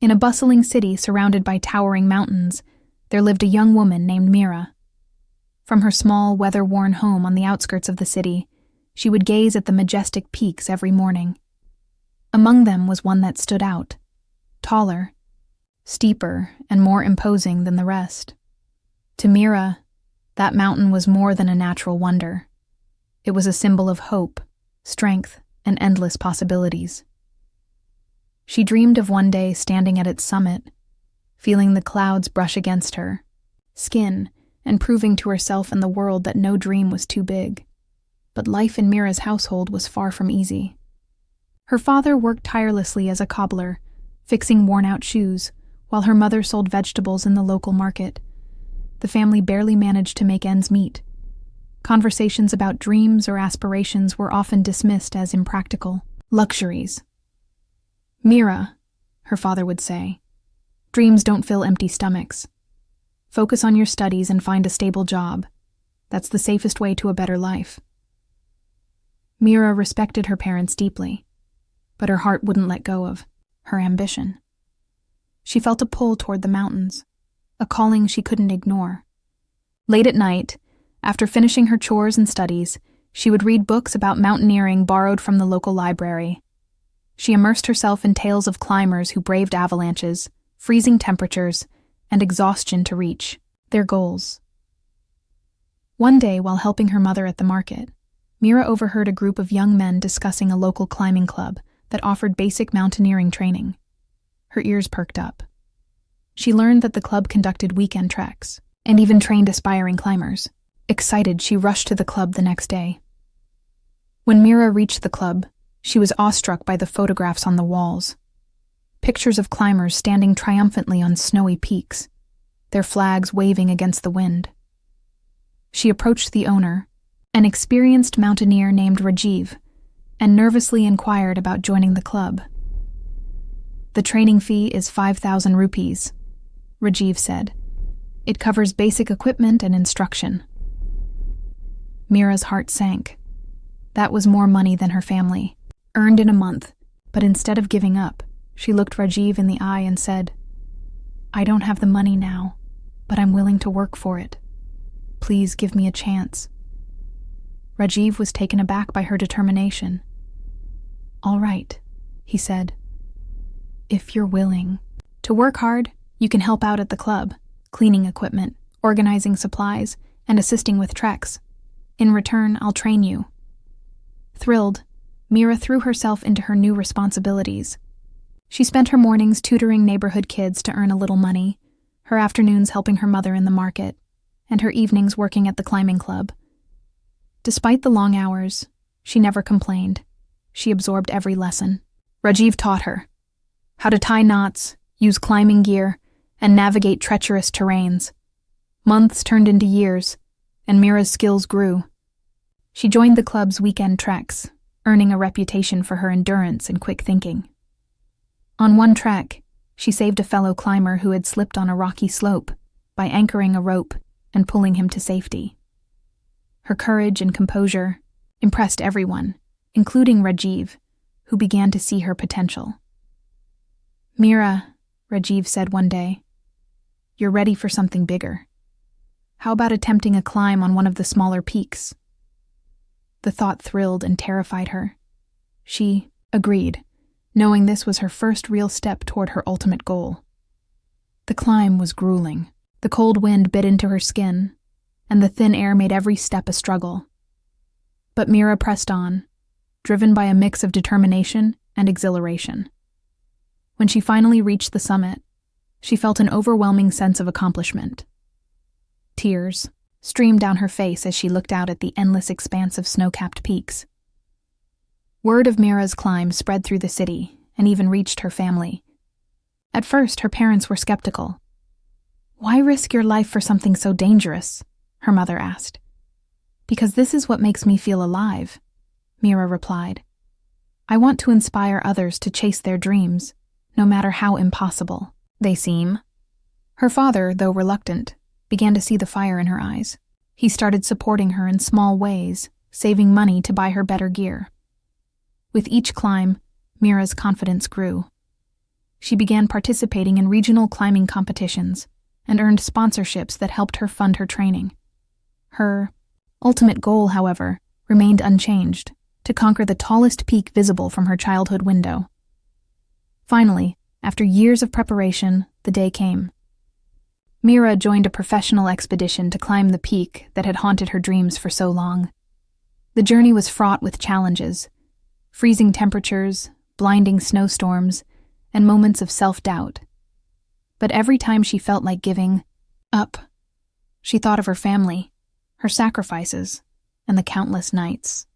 In a bustling city surrounded by towering mountains, there lived a young woman named Meera. From her small, weather-worn home on the outskirts of the city, she would gaze at the majestic peaks every morning. Among them was one that stood out, taller, steeper, and more imposing than the rest. To Meera, that mountain was more than a natural wonder. It was a symbol of hope, strength, and endless possibilities. She dreamed of one day standing at its summit, feeling the clouds brush against her skin, and proving to herself and the world that no dream was too big. But life in Meera's household was far from easy. Her father worked tirelessly as a cobbler, fixing worn-out shoes, while her mother sold vegetables in the local market. The family barely managed to make ends meet. Conversations about dreams or aspirations were often dismissed as impractical luxuries. "Meera," her father would say, "dreams don't fill empty stomachs. Focus on your studies and find a stable job. That's the safest way to a better life." Meera respected her parents deeply, but her heart wouldn't let go of her ambition. She felt a pull toward the mountains, a calling she couldn't ignore. Late at night, after finishing her chores and studies, she would read books about mountaineering borrowed from the local library. She immersed herself in tales of climbers who braved avalanches, freezing temperatures, and exhaustion to reach their goals. One day, while helping her mother at the market, Meera overheard a group of young men discussing a local climbing club that offered basic mountaineering training. Her ears perked up. She learned that the club conducted weekend treks and even trained aspiring climbers. Excited, she rushed to the club the next day. When Meera reached the club, she was awestruck by the photographs on the walls. Pictures of climbers standing triumphantly on snowy peaks, their flags waving against the wind. She approached the owner, an experienced mountaineer named Rajiv, and nervously inquired about joining the club. "The training fee is 5,000 rupees, Rajiv said. "It covers basic equipment and instruction." Meera's heart sank. That was more money than her family earned in a month, but instead of giving up, she looked Rajiv in the eye and said, "I don't have the money now, but I'm willing to work for it. Please give me a chance." Rajiv was taken aback by her determination. "All right," he said. "If you're willing to work hard, you can help out at the club, cleaning equipment, organizing supplies, and assisting with treks. In return, I'll train you." Thrilled, Meera threw herself into her new responsibilities. She spent her mornings tutoring neighborhood kids to earn a little money, her afternoons helping her mother in the market, and her evenings working at the climbing club. Despite the long hours, she never complained. She absorbed every lesson. Rajiv taught her how to tie knots, use climbing gear, and navigate treacherous terrains. Months turned into years, and Meera's skills grew. She joined the club's weekend treks, earning a reputation for her endurance and quick thinking. On one trek, she saved a fellow climber who had slipped on a rocky slope by anchoring a rope and pulling him to safety. Her courage and composure impressed everyone, including Rajiv, who began to see her potential. "Meera," Rajiv said one day, "you're ready for something bigger. How about attempting a climb on one of the smaller peaks?" The thought thrilled and terrified her. She agreed, knowing this was her first real step toward her ultimate goal. The climb was grueling. The cold wind bit into her skin, and the thin air made every step a struggle. But Meera pressed on, driven by a mix of determination and exhilaration. When she finally reached the summit, she felt an overwhelming sense of accomplishment. Tears streamed down her face as she looked out at the endless expanse of snow-capped peaks. Word of Meera's climb spread through the city and even reached her family. At first, her parents were skeptical. "Why risk your life for something so dangerous?" her mother asked. "Because this is what makes me feel alive," Meera replied. "I want to inspire others to chase their dreams, no matter how impossible they seem." Her father, though reluctant, began to see the fire in her eyes. He started supporting her in small ways, saving money to buy her better gear. With each climb, Meera's confidence grew. she began participating in regional climbing competitions and earned sponsorships that helped her fund her training. Her ultimate goal, however, remained unchanged: to conquer the tallest peak visible from her childhood window. Finally, after years of preparation, the day came. Meera joined a professional expedition to climb the peak that had haunted her dreams for so long. The journey was fraught with challenges: freezing temperatures, blinding snowstorms, and moments of self-doubt. But every time she felt like giving up, she thought of her family, her sacrifices, and the countless nights